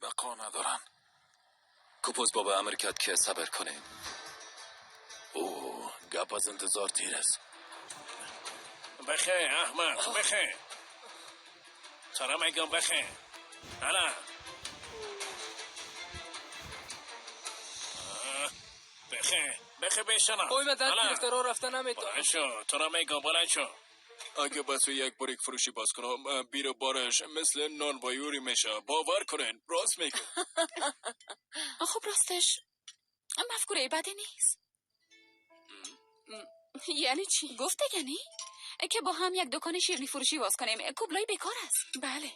بقا ندارن. کپوز بابا امریکت که صبر کنین. اوه گپ از انتظار دیر است. بخیر احمد بخیر. سلام علیکم بخیر. هلا بخیر بشنم. اوی مدد گرفته رو رفتن نمیتونم. بلند شو تو را میگم بلند شو. اگه بس یک بریک فروشی باز کنم بیر بارش مثل نان وایوری میشه. باور کنین راست میگم. خب راستش مفکوره بدی نیست. یعنی چی؟ گفته یعنی که با هم یک دکان شیرینی فروشی باز کنیم. کوبلای بیکار است. بله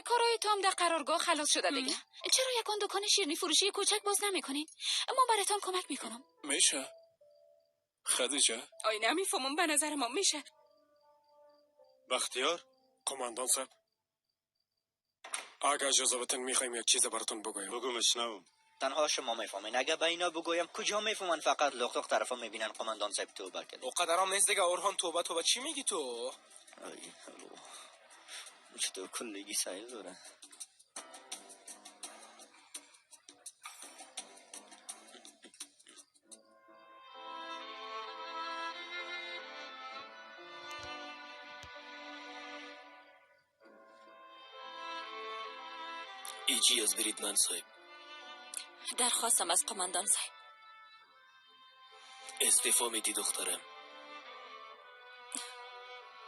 کارای تو هم در قرارگاه خلاص شده دیگه. چرا یک آن دکان شیرینی فروشی کوچک باز نمیکنین؟ ما براتون کمک میکنم. میشه خدیجه؟ آی نمیفهمم. به نظر ما میشه. بختیار کماندان صاحب اگه اجازه بدین میخوایم یک چیز براتون بگویم. بگو میشنوم. تنها شما میفهمین. اگه به اینا بگویم کجا میفهمن؟ فقط لخت طرفا میبینن قماندان صاحب توبه کرد. او قدرم نیست دیگه. اورهان توبه چی میگی تو؟ ای چطور کلگی سایل داره. ایجی از بریدمن صاحب. درخواستم از قماندان صاحب. استعفا میدی دخترم؟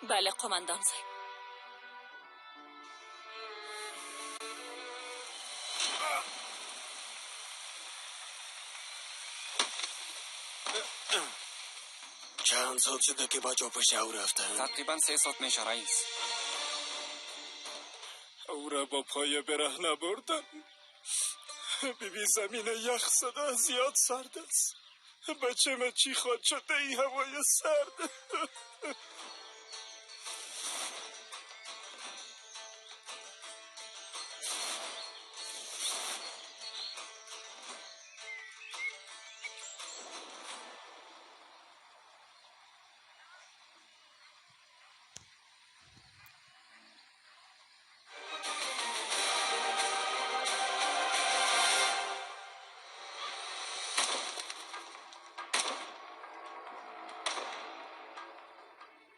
بله قماندان صاحب. چند سال شده که با جا پشت او رفتن؟ تقریبا 3 ساعت میشه رئیس. او را با پای برهنه بردن. بیبی زمین یخ زده زیاد سرد است. بچه من چی خواد شده این هوای سرد.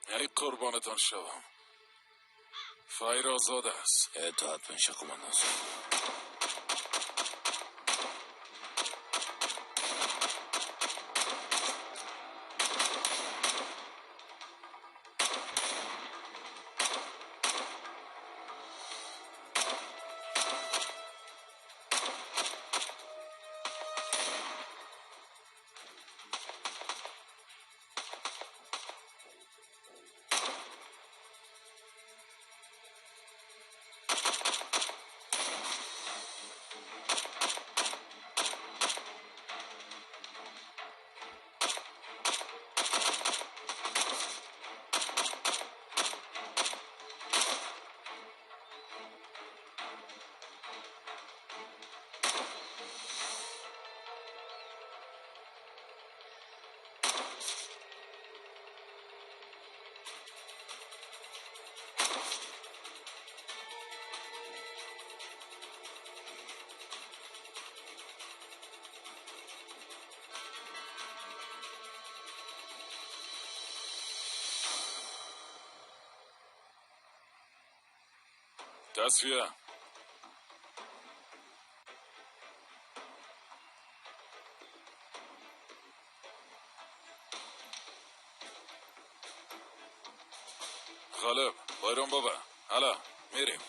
ای قربانتان شوم. فایر آزاد است. اطاعت من شه قماندان صاحب. تصفیه. غالب بایران بابا حالا میریم.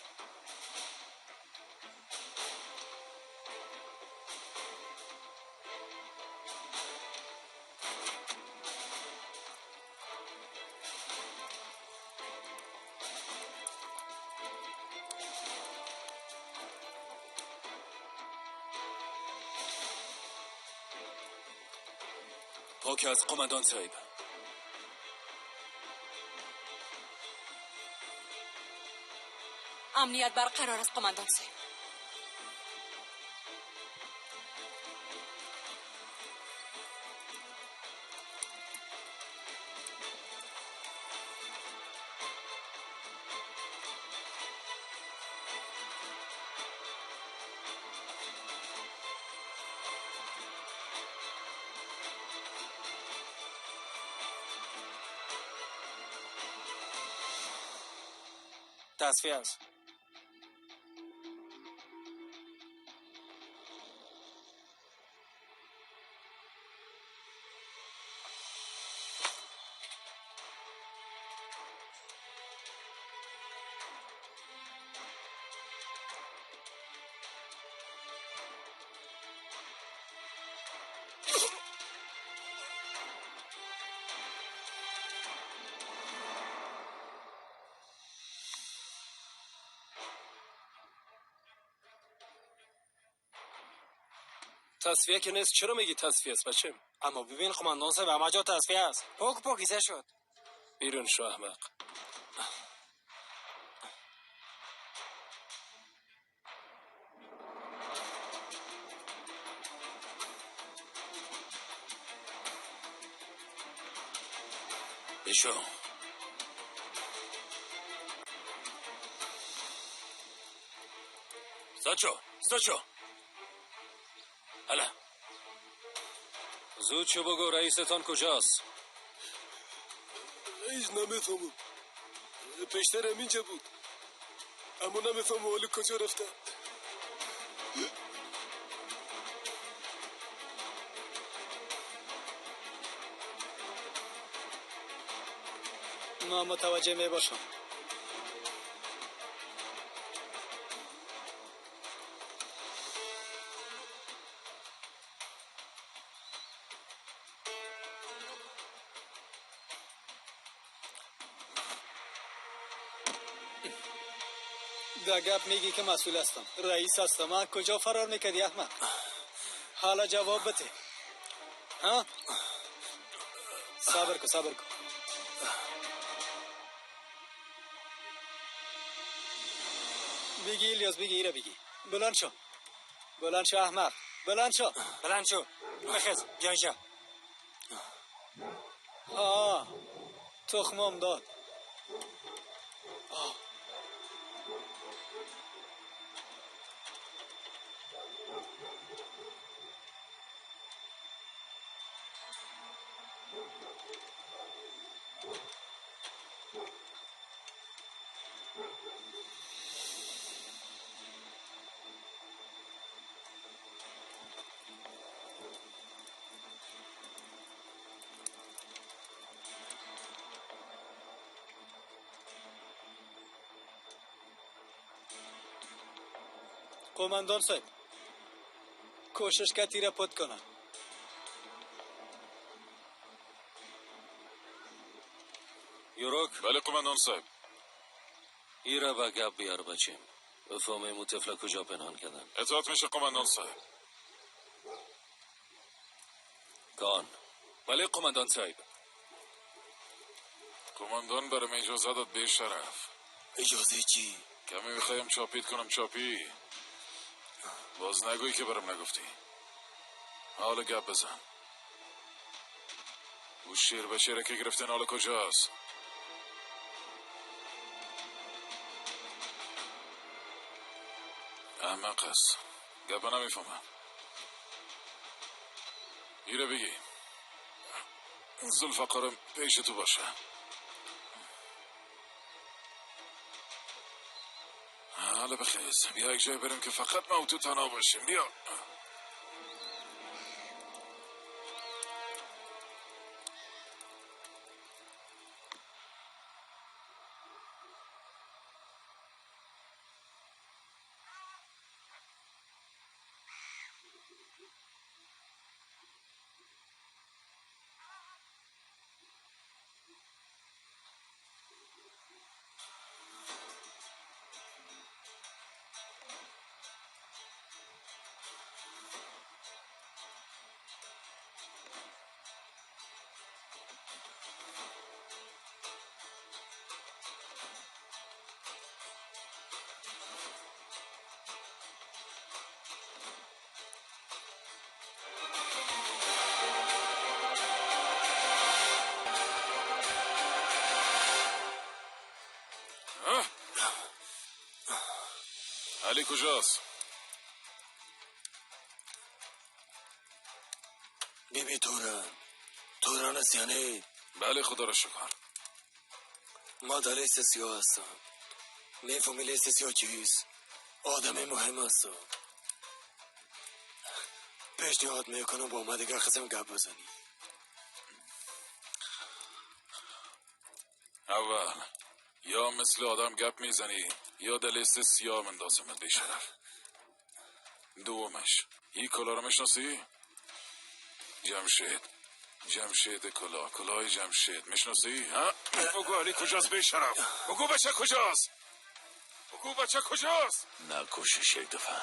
پاک از قماندان صاحب. امنیت برقرار است قماندان صاحب. تصفیه است. تصفیه که نیست. چرا میگی تصفیه است بچه؟ اما ببین قماندان صاحب همه جا تصفیه است. پاکیزه شد. بیرون شو احمق. بشو. ساچو حالا زود شو بگو رئیستان کجاست؟ رئیس نمیفهمم. پیشترم اینجا بود اما نمیفهمم حالا کجا رفته. ما متوجه می باشم. در گپ میگی که مسئول هستم، رئیس هستم. من کجا فرار میکردی احمد؟ حالا جواب بده. ها؟ صبر کن. بگی الیاس، بگی ایره بگی. بلند شو احمد. بلند شو. بخیز بیانجا. تخمم داد. قماندان صاحب کوشش که تیره پد کنن. یوروک. بله قماندان صاحب. ایره با گپ بیار بچیم. بفهمیم اون طفل کجا پنهان کردن. اطاعت میشه قماندان صاحب. کان. بله قماندان صاحب. قماندان برام اجازه داد به شرف. اجازه چی؟ کمی میخوایم چاپیت کنم. چاپی باز نگوی که برام نگفتی. حالا گپ بزن. او شیر به شیره که گرفتن حالا کجاست؟ احمق است. گپ نمیفهمم. ایره بگی زلفقارم پیش تو باشه. حالا بخیز بیا یک جای بریم که فقط ما و تو تنها باشیم. بیا. علی کجاست؟ بیبی توران است یعنی؟ بله خدا را شکر. ما در لیست سیاه هستم. میفهمی لیست چیست؟ آدم مهم است. پیشنهاد میکنم با ما دیگه قسم گپ بزنی. اول یا مثل آدم گپ میزنی یا در لیست سیاه مندازمت بیشرف. دومش این کلا رو میشناسی؟ جمشید کلاه جمشید میشناسی؟ ها؟ بگو علی کجاست بیشرف؟ بگو بچه کجاست؟ نکشش یک دفعه.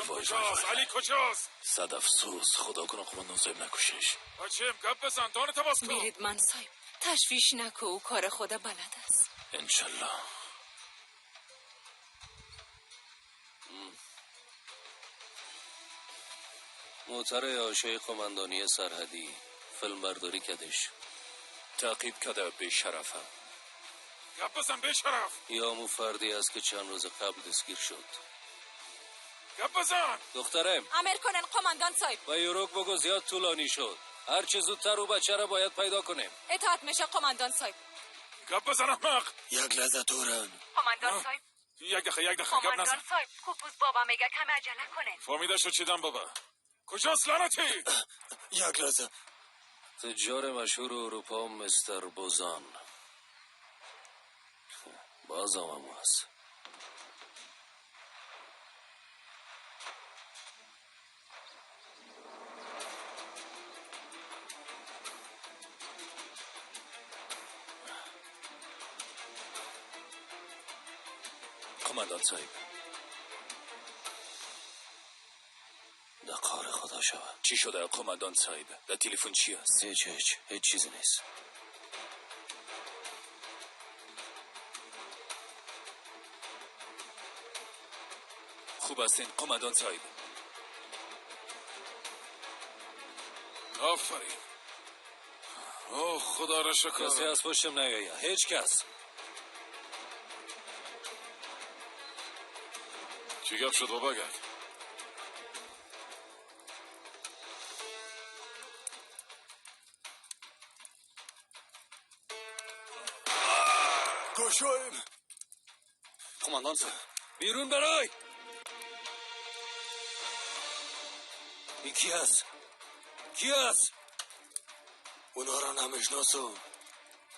کجاست؟ علی کجاست؟ صد افسوس، خدا کنه قماندان صاحب نکشش. بچه گپ بزن دانه تباس کن. میرید من صاحب تشویش نکو، او کار خدا بلد است. انشالله. موتر آشای قماندانی سرحدی فیلم برداری کدش تعقیب کده به شرفم. گپ بزن بیشرف. یا مو فردی است که چند روز قبل دستگیر شد. گپ بزن. دخترم امر کنن قماندان صاحب. با یوروک بگو زیاد طولانی شد. هر چه زودتر او بچه را باید پیدا کنیم. اطاعت میشه قماندان صاحب. گپ بزن احمق. یک لحظه تورن. قماندان صاحب. یک دقیقه گپ نزن. صاحب کوپوز بابا میگه کم عجله کنه. فهمیده شد چیدم بابا. کجاست لعنتی؟ یک لحظه. تجار مشهور اروپا مستر بوزان باز آمم هست. قماندان صاحب در کار خدا شود. چی شده قماندان صاحب؟ در تلفن چی است؟ هیچ چیزی نیست. خوب هستین قماندان صاحب؟ آفرین. اوه خدا را شکر. کسی از پشتم نیاید. هیچ کس. چی گپ شد بابا گرد؟ کشایم. قماندان صاحب بیرون برای. این کی است؟ اونا را نمیشناسم.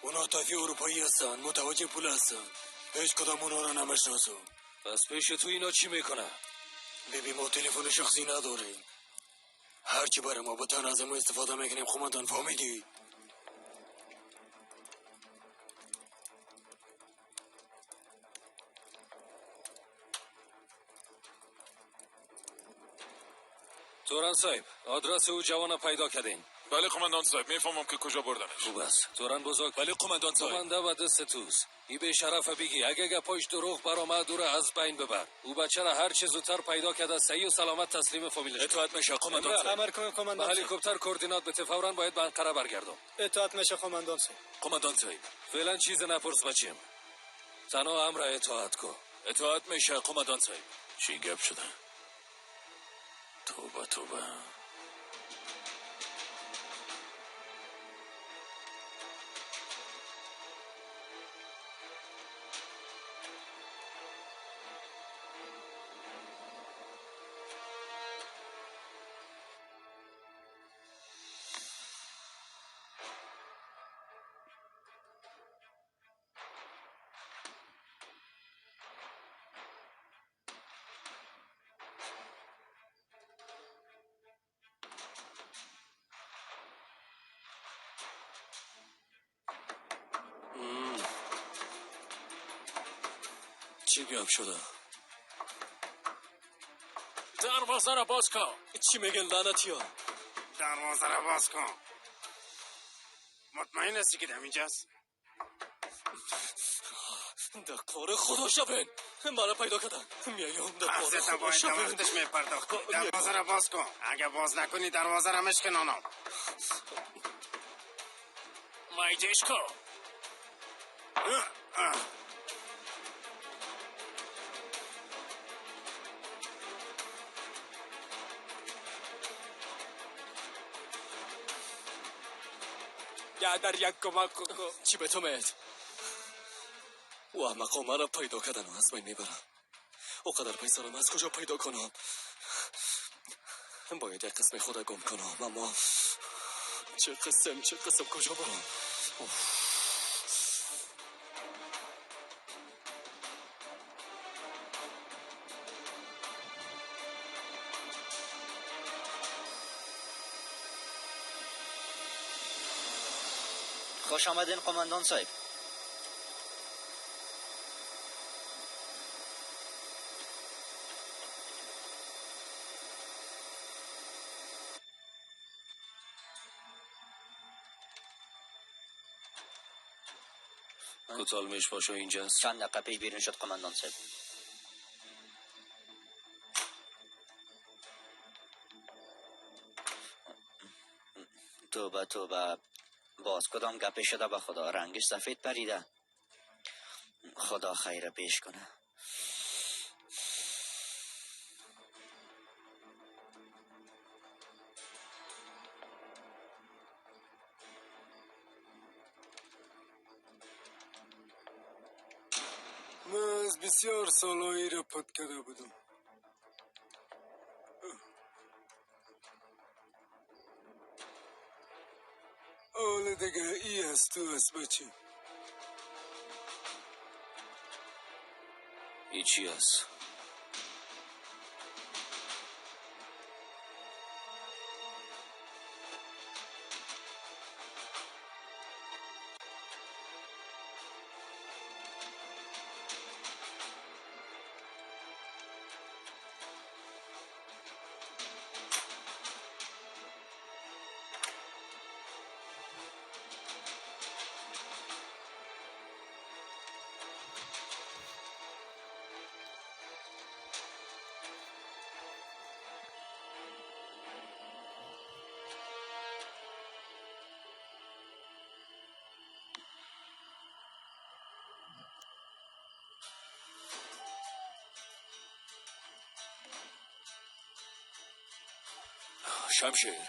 اونا طرفی اروپایی هستن، متوجه پول هستن. هیچ کدام اونا را نمیشناسم. پس پیش تو اینا چی میکنه؟ ببین ما تلفن شخصی نداریم. هرچی برای ما بتن از ما استفاده میکنیم. قماندان فهمیدی؟ توران صاحب آدرس او جوان پیدا کردین؟ بله قماندان صاحب میفهمم که کجا بردنش. خوب است. توران بزرگ. بله قماندان صاحب. کمانده و دست توست. ای به شرف بگی اگه گپاش دروغ برآمد او را از بین ببر. او بچه را هر چه زودتر پیدا کرده صحیح و سلامت تسلیم فامیلش. اطاعت میشه قماندان صاحب. امر کنن با قماندان صاحب. هلیکوپتر کوردینات بده. فوراً باید به انقره برگردم. اطاعت میشه قماندان صاحب. قماندان صاحب فعلا چیز نپرس بچیم. تنها امر اطاعت کو. اطاعت میشه قماندان صاحب. چی گپ شده؟ توبه. چی گپ شده؟ دروازه را باز کن. چی میگن لعنتی ها؟ دروازه را باز کن. مطمئن هستی که اینجاست؟ در کار خدا شبین مرا پیدا کردن. میایم در کار حفظت خدا باید شبین. وقتش میپرداختی. دروازه را باز کن. اگه باز نکنی دروازه را مشکنانم. مایدش کن. یا در یک کمک کو چی به تو مید؟ و احمقا مرا پیدا کردن و از بین میبرم. اونقدر پیسرم از کجا پیدا کنم؟ باید یک قسم خود گم کنم، اما چه قسم کجا برم؟ خوش آمدین قماندان صاحب. کوتالمش باشو اینجاست. چند دقیقه پیش بیرون شد قماندان صاحب. توبه باز کدام گپی شده به خدا؟ رنگش سفید پریده. خدا خیر پیش کنه. من از بسیار سالایی را پد کرده بودم. حالا دیگه ای از تو از بچه هیچی هست. شمشیر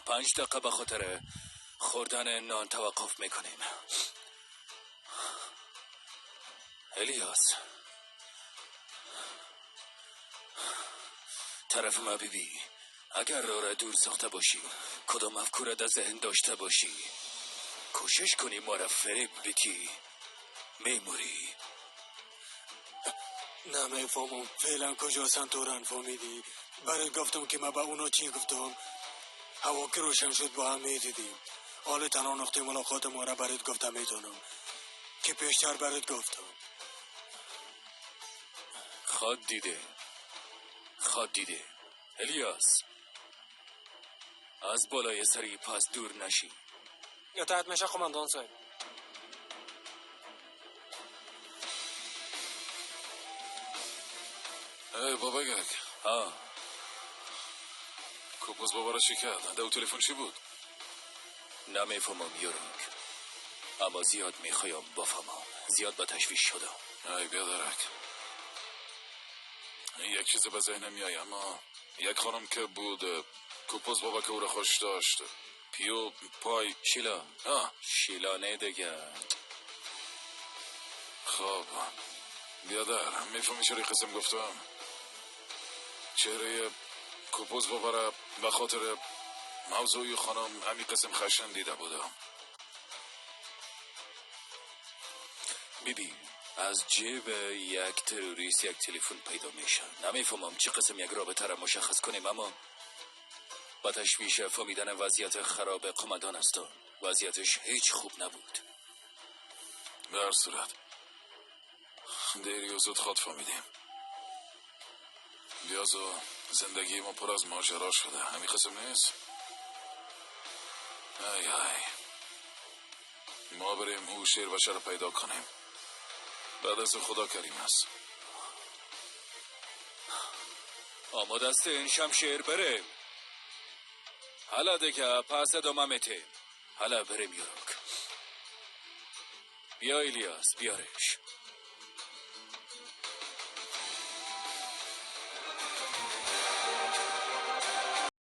5 دقیقه به خاطر خوردن نان توقف میکنیم. الیاس طرف ما ببی. اگر را دور ساخته باشی، کدام افکار در ذهن داشته باشی، کوشش کنی ما را فریب بیتی، میموری. نمیفهمم فعلا کجا سنتورن فهمیدی؟ برات گفتم که من به اونا چی گفتم. هوا که روشن شد با هم میدیدیم. حالا تنها نقطه ملاقات ما را برات گفتم میتونم که پیشتر برات گفتم. خواد دیده الیاس، از بالای سری پس دور نشی. اطاعت میشه قماندان صاحب. ای بابا گگ، کوپوز بابا را چی کرد؟ دو تلفن چی بود؟ نمیفهمم یورک، اما زیاد میخوایم بفهمم. زیاد به تشویش شدم. ای بیادرک، یک چیز به ذهنم میای، اما یک خانم که بود کوپوز بابا که او را خوش داشت، پیو پای شیلا نه دیگه. خب بیادر، میفهمی چرا قسم گفتم؟ چهره کوپوز بابا را به خاطر موضوعی خانم همین قسم خشن دیده بودم. ببین، از جیب یک تروریست یک تلفن پیدا میشه. نمیفهمم چه قسم یک رابطه را مشخص کنیم، اما با تشویش فهمیدن وضعیت خراب قماندان است. وضعیتش هیچ خوب نبود. به هر صورت دیری و زود خود فهمیدیم. بیازو زندگی ما پر از ماجرا شده، همین قسم نیست؟ ای ما بریم او شیر بچه رو پیدا کنیم. بعد از خدا کریم است. آماده است این شمشیر؟ بریم. حالا دیگه پس ادامه میتیم. حالا بریم یورک. بیا الیاس، بیارش.